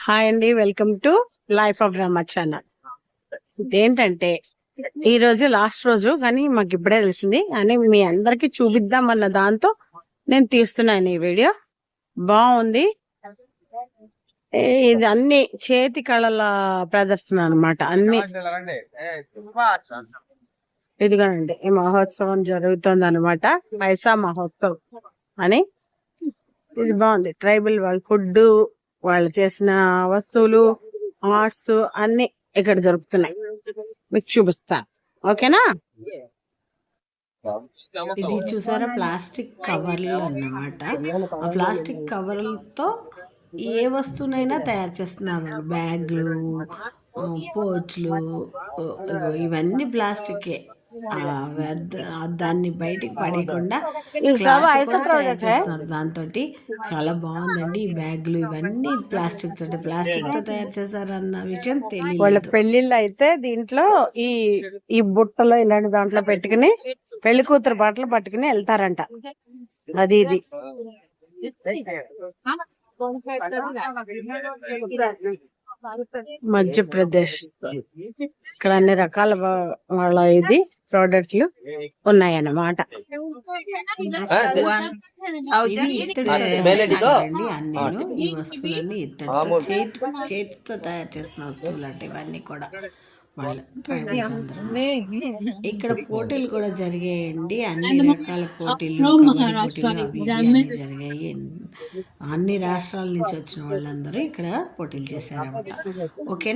Hi అండి, welcome to life of Rama channel. ఇదేంటంటే ఈ రోజు లాస్ట్ రోజు, కానీ మాకు ఇప్పుడే తెలిసింది అని మీ అందరికి చూపిద్దామన్న దాంతో నేను తీస్తున్నాను ఈ వీడియో. బాగుంది. ఇది అన్ని చేతి కళల ప్రదర్శన అన్నమాట. అన్ని ఇదిగోనండి, ఈ మహోత్సవం జరుగుతుంది అనమాట. పైసా మహోత్సవం అని. ఇది బాగుంది. ట్రైబల్ వాళ్ళ ఫుడ్, వాళ్ళు చేసిన వస్తువులు, ఆర్ట్స్ అన్ని ఇక్కడ దొరుకుతున్నాయి. మీకు చూపిస్తాను, ఓకేనా? ఇది చూసారా, ప్లాస్టిక్ కవర్లు అన్నమాట. ఆ ప్లాస్టిక్ కవర్లతో ఏ వస్తువునైనా తయారు చేస్తున్నారు. బ్యాగ్లు, పోచ్లు, ఇవన్నీ ప్లాస్టికే. దాన్ని బయటికి పడేయకుండా తయారు చేస్తున్నారు. దాంతో చాలా బాగుందండి. ఈ బ్యాగులు ఇవన్నీ ప్లాస్టిక్ తో తయారు చేశారన్న విషయం తెలియదు. వాళ్ళ పెళ్లిళ్ళు అయితే దీంట్లో ఈ బుట్టలో ఇలాంటి దాంట్లో పెట్టుకుని పెళ్లి కూతురు బట్టలు పట్టుకుని వెళ్తారంట. అది ఇది మధ్యప్రదేశ్. ఇక్కడ అన్ని రకాల వాళ్ళ ఇది ప్రోడక్ట్లు ఉన్నాయన్నమాట. అన్ని ఈ వస్తువులన్నీ ఇత్తడితో చేతితో తయారు చేసిన వస్తువులు అంటే ఇవన్నీ కూడా వాళ్ళ ట్రైబల్స్ అందరూ. ఇక్కడ పోటీలు కూడా జరిగాయండి. అన్ని రకాల పోటీలు, అన్ని జరిగాయి. అన్ని రాష్ట్రాల నుంచి వచ్చిన వాళ్ళందరూ ఇక్కడ పోటీలు చేశారన్నమాట. ఓకే.